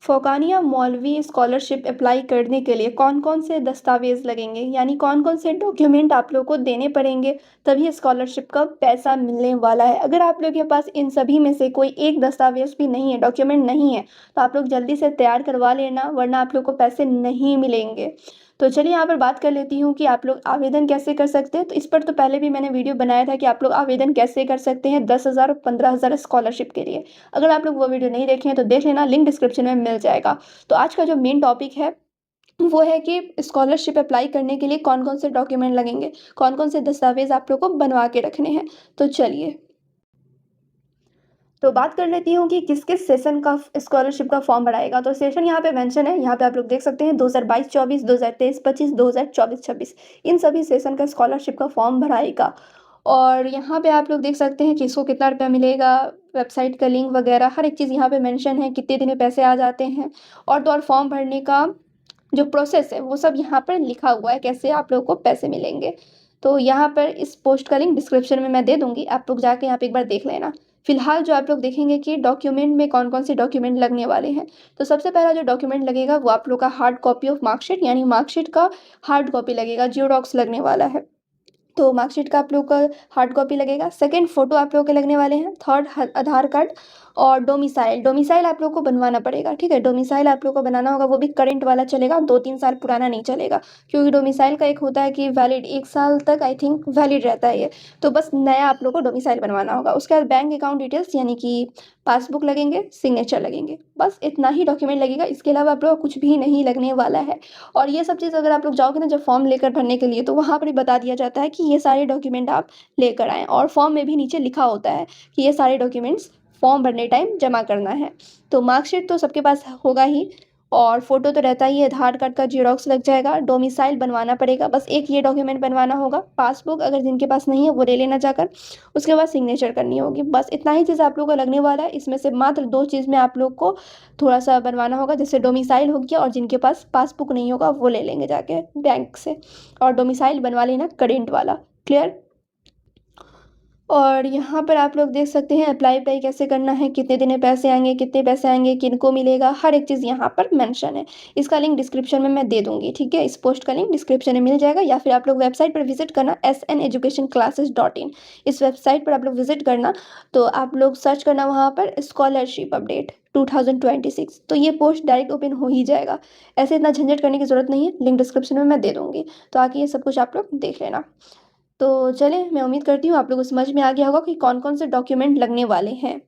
फ़ौकानिया मौलवी scholarship apply करने के लिए कौन-कौन से दस्तावेज़ लगेंगे? यानी कौन-कौन से डॉक्यूमेंट आप लोग को देने पड़ेंगे, तभी स्कॉलरशिप का पैसा मिलने वाला है। अगर आप लोग के पास इन सभी में से कोई एक दस्तावेज़ भी नहीं है, डॉक्यूमेंट नहीं है, तो आप लोग जल्दी से तैयार करवा लेना, वरना आप लोग को पैसे नहीं मिलेंगे। तो चलिए यहाँ पर बात कर लेती हूँ कि आप लोग आवेदन कैसे कर सकते हैं। तो इस पर तो पहले भी मैंने वीडियो बनाया था कि आप लोग आवेदन कैसे कर सकते हैं 10,000 और 15,000 स्कॉलरशिप के लिए। अगर आप लोग वो वीडियो नहीं देखे हैं तो देख लेना, लिंक डिस्क्रिप्शन में मिल जाएगा। तो आज का जो मेन टॉपिक है वो है कि स्कॉलरशिप अप्लाई करने के लिए कौन-कौन से डॉक्यूमेंट लगेंगे, कौन-कौन से दस्तावेज़ आप लोग को बनवा के रखने हैं। तो चलिए, तो बात कर लेती हूँ कि किस-किस सेशन का स्कॉलरशिप का फॉर्म भराएगा। तो सेशन यहाँ पे मेंशन है, यहाँ पे आप लोग देख सकते हैं 2022-24, 2023-25, 2024-26 इन सभी सेशन का स्कॉलरशिप का फॉर्म भराएगा। और यहाँ पे आप लोग देख सकते हैं कि इसको कितना रुपया मिलेगा, वेबसाइट का लिंक वगैरह हर एक चीज़ यहाँ पे मेंशन है, कितने दिन में पैसे आ जाते हैं और फॉर्म भरने का जो प्रोसेस है वो सब यहाँ पर लिखा हुआ है, कैसे आप लोगों को पैसे मिलेंगे। तो यहाँ पर इस पोस्ट का लिंक डिस्क्रिप्शन में मैं दे दूँगी, आप लोग जाके यहाँ पे एक बार देख लेना। फिलहाल जो आप लोग देखेंगे कि डॉक्यूमेंट में कौन-कौन से डॉक्यूमेंट लगने वाले हैं। तो सबसे पहला जो डॉक्यूमेंट लगेगा वो आप लोग का हार्ड कॉपी ऑफ मार्कशीट, यानी मार्कशीट का हार्ड कॉपी लगेगा, ज़ेरॉक्स लगने वाला है। तो मार्कशीट का आप लोग का हार्ड कॉपी लगेगा। सेकंड फ़ोटो आप लोगों के लगने वाले हैं। थर्ड ह आधार कार्ड और डोमिसाइल। डोमिसाइल आप लोग को बनवाना पड़ेगा, ठीक है? डोमिसाइल आप लोग को बनाना होगा, वो भी करंट वाला चलेगा, 2-3 साल पुराना नहीं चलेगा। क्योंकि डोमिसाइल का एक होता है कि वैलिड 1 साल तक आई थिंक वैलिड रहता है ये। तो बस नया आप लोग को डोमिसाइल बनवाना होगा। उसके बाद बैंक अकाउंट डिटेल्स यानी कि पासबुक लगेंगे, सिग्नेचर लगेंगे। बस इतना ही डॉक्यूमेंट लगेगा, इसके अलावा आप लोग का कुछ भी नहीं लगने वाला है। और ये सब चीज़ अगर आप लोग जाओगे ना जब फॉर्म लेकर भरने के लिए, तो वहाँ पर ही बता दिया जाता है कि ये सारे डॉक्यूमेंट आप लेकर आएँ और फॉर्म में भी नीचे लिखा होता है कि ये सारे डॉक्यूमेंट्स फॉर्म भरने टाइम जमा करना है। तो मार्कशीट तो सबके पास होगा ही और फ़ोटो तो रहता ही है, आधार कार्ड का ज़ेरॉक्स लग जाएगा, डोमिसाइल बनवाना पड़ेगा, बस एक ये डॉक्यूमेंट बनवाना होगा, पासबुक अगर जिनके पास नहीं है वो ले लेना जाकर, उसके बाद सिग्नेचर करनी होगी। बस इतना ही चीज़ आप लोग को लगने वाला है, इसमें से मात्र 2 चीज़ में आप लोग को थोड़ा-सा बनवाना होगा, जैसे डोमिसाइल हो गया और जिनके पास पासबुक नहीं होगा वो ले लेंगे जाके बैंक से और डोमिसाइल बनवा लेना करंट वाला। क्लियर? और यहाँ पर आप लोग देख सकते हैं अप्लाई कैसे करना है, कितने दिन में पैसे आएँगे, कितने पैसे आएँगे, किनको मिलेगा, हर एक चीज़ यहाँ पर मेंशन है। इसका लिंक डिस्क्रिप्शन में मैं दे दूँगी, ठीक है? इस पोस्ट का लिंक डिस्क्रिप्शन में मिल जाएगा या फिर आप लोग वेबसाइट पर विज़िट करना sneducationclasses.in इस वेबसाइट पर आप लोग विज़िट करना, तो आप लोग सर्च करना वहाँ पर स्कॉलरशिप अपडेट 2026 तो ये पोस्ट डायरेक्ट ओपन हो ही जाएगा। ऐसे इतना झंझट करने की ज़रूरत नहीं है, लिंक डिस्क्रिप्शन में मैं दे दूँगी। तो आके ये सब कुछ आप लोग देख लेना। तो चलिए, मैं उम्मीद करती हूँ आप लोगों को समझ में आ गया होगा कि कौन-कौन से डॉक्यूमेंट लगने वाले हैं।